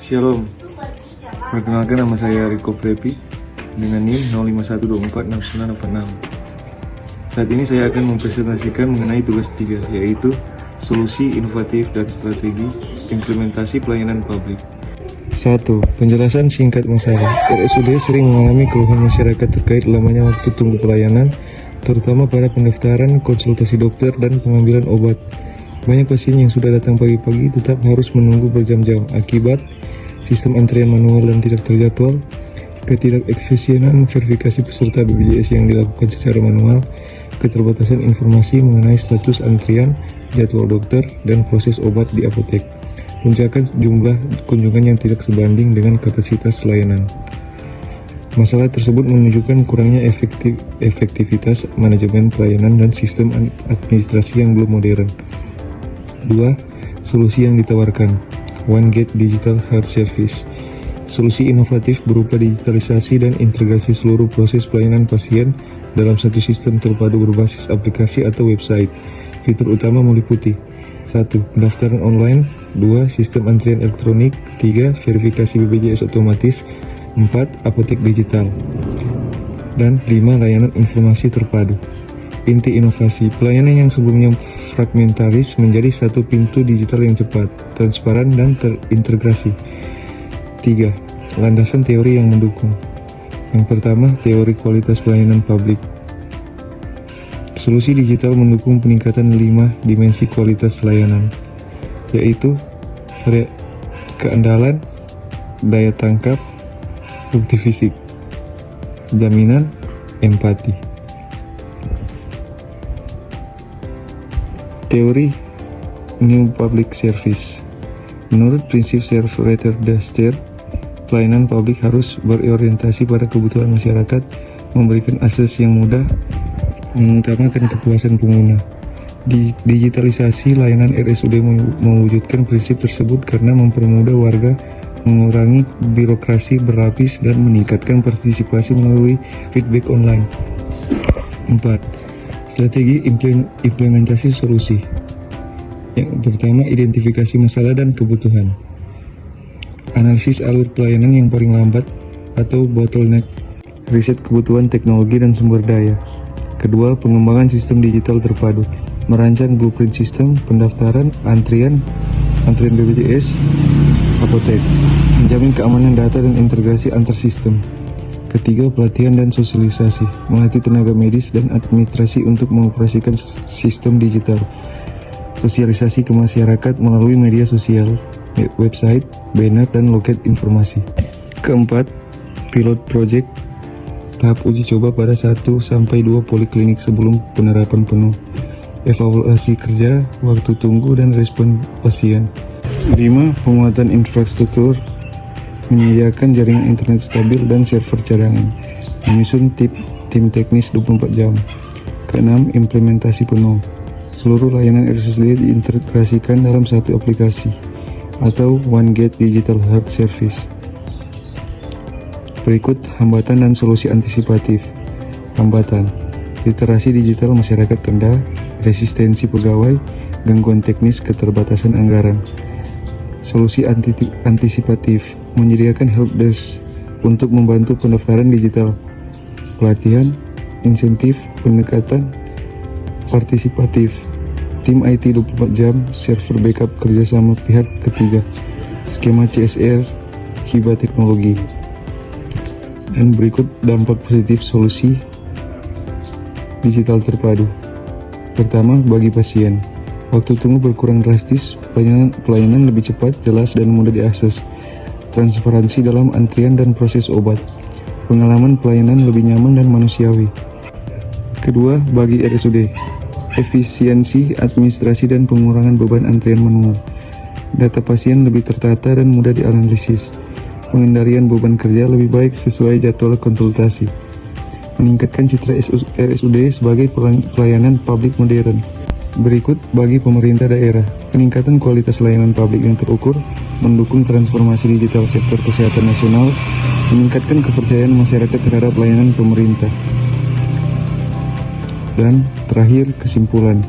Shalom, perkenalkan nama saya Riko Prepi dengan NIM 0512469646. Saat ini saya akan mempresentasikan mengenai tugas 3, yaitu solusi inovatif dan strategi implementasi pelayanan publik. 1. Penjelasan singkat masalah. RSUD sering mengalami keluhan masyarakat terkait lamanya waktu tunggu pelayanan, terutama pada pendaftaran, konsultasi dokter, dan pengambilan obat. Banyak pasien yang sudah datang pagi-pagi tetap harus menunggu berjam-jam akibat sistem antrian manual dan tidak terjadwal, ketidakefisienan verifikasi peserta BPJS yang dilakukan secara manual, keterbatasan informasi mengenai status antrian, jadwal dokter, dan proses obat di apotek, lonjakan jumlah kunjungan yang tidak sebanding dengan kapasitas layanan. Masalah tersebut menunjukkan kurangnya efektivitas manajemen pelayanan dan sistem administrasi yang belum modern. 2. Solusi yang ditawarkan. OneGate Digital Health Service. Solusi inovatif berupa digitalisasi dan integrasi seluruh proses pelayanan pasien dalam satu sistem terpadu berbasis aplikasi atau website. Fitur utama meliputi 1. Pendaftaran online, 2. Sistem antrian elektronik, 3. Verifikasi BPJS otomatis, 4. Apotek digital, dan 5. Layanan informasi terpadu. Inti inovasi, pelayanan yang sebelumnya fragmentaris menjadi satu pintu digital yang cepat, transparan, dan terintegrasi. 3. Landasan teori yang mendukung. Yang pertama, teori kualitas pelayanan publik. Solusi digital mendukung peningkatan 5 dimensi kualitas layanan, yaitu keandalan, daya tangkap, bukti fisik, jaminan, empati. Teori New Public Service. Menurut prinsip Serve Rather than Steer, pelayanan publik harus berorientasi pada kebutuhan masyarakat, memberikan akses yang mudah, mengutamakan kepuasan pengguna. Digitalisasi layanan RSUD mewujudkan prinsip tersebut karena mempermudah warga, mengurangi birokrasi berlapis, dan meningkatkan partisipasi melalui feedback online. 4. Strategi implementasi solusi. Yang pertama, identifikasi masalah dan kebutuhan. Analisis alur pelayanan yang paling lambat atau bottleneck. Riset kebutuhan teknologi dan sumber daya. Kedua, pengembangan sistem digital terpadu. Merancang blueprint sistem pendaftaran, antrian BPJS, apotek. Menjamin keamanan data dan integrasi antar sistem. Ketiga, pelatihan dan sosialisasi, melatih tenaga medis dan administrasi untuk mengoperasikan sistem digital. Sosialisasi ke masyarakat melalui media sosial, website, banner, dan loket informasi. Keempat, pilot project, tahap uji coba pada 1-2 poliklinik sebelum penerapan penuh. Evaluasi kerja, waktu tunggu, dan respon pasien. 5. Penguatan infrastruktur, menyediakan jaringan internet stabil dan server cadangan, menyusun tim teknis 24 jam. Keenam, implementasi penuh. Seluruh layanan RSUD diintegrasikan dalam satu aplikasi atau OneGate Digital Health Service. Berikut hambatan dan solusi antisipatif. Hambatan: literasi digital masyarakat rendah, resistensi pegawai, gangguan teknis, keterbatasan anggaran. Solusi antisipatif: menyediakan helpdesk untuk membantu pendaftaran digital, pelatihan, insentif, pendekatan partisipatif, tim IT 24 jam, server backup kerjasama pihak ketiga, skema CSR, hibah teknologi. Dan berikut dampak positif solusi digital terpadu. Pertama, bagi pasien, waktu tunggu berkurang drastis, pelayanan lebih cepat, jelas, dan mudah diakses. Transparansi dalam antrian dan proses obat. Pengalaman pelayanan lebih nyaman dan manusiawi. Kedua, bagi RSUD, efisiensi administrasi dan pengurangan beban antrian manual. Data pasien lebih tertata dan mudah dianalisis. Pengendalian beban kerja lebih baik sesuai jadwal konsultasi. Meningkatkan citra RSUD sebagai pelayanan publik modern. Berikut bagi pemerintah daerah, peningkatan kualitas layanan publik yang terukur, mendukung transformasi digital sektor kesehatan nasional, meningkatkan kepercayaan masyarakat terhadap layanan pemerintah. Dan terakhir, kesimpulan.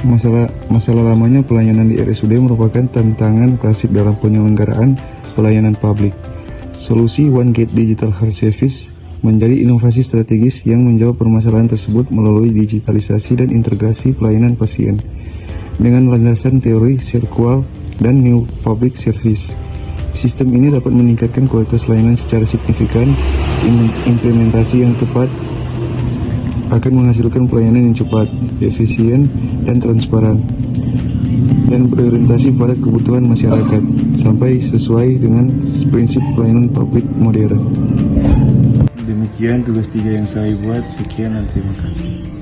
Masalah lamanya pelayanan di RSUD merupakan tantangan klasik dalam penyelenggaraan pelayanan publik. Solusi One Gate Digital Health Service menjadi inovasi strategis yang menjawab permasalahan tersebut melalui digitalisasi dan integrasi pelayanan pasien dengan landasan teori sirkual dan New Public Service. Sistem ini dapat meningkatkan kualitas layanan secara signifikan. Implementasi yang tepat akan menghasilkan pelayanan yang cepat, efisien, dan transparan, dan berorientasi pada kebutuhan masyarakat sampai sesuai dengan prinsip pelayanan publik modern. Demikian tugas 3 yang saya buat. Sekian dan terima kasih.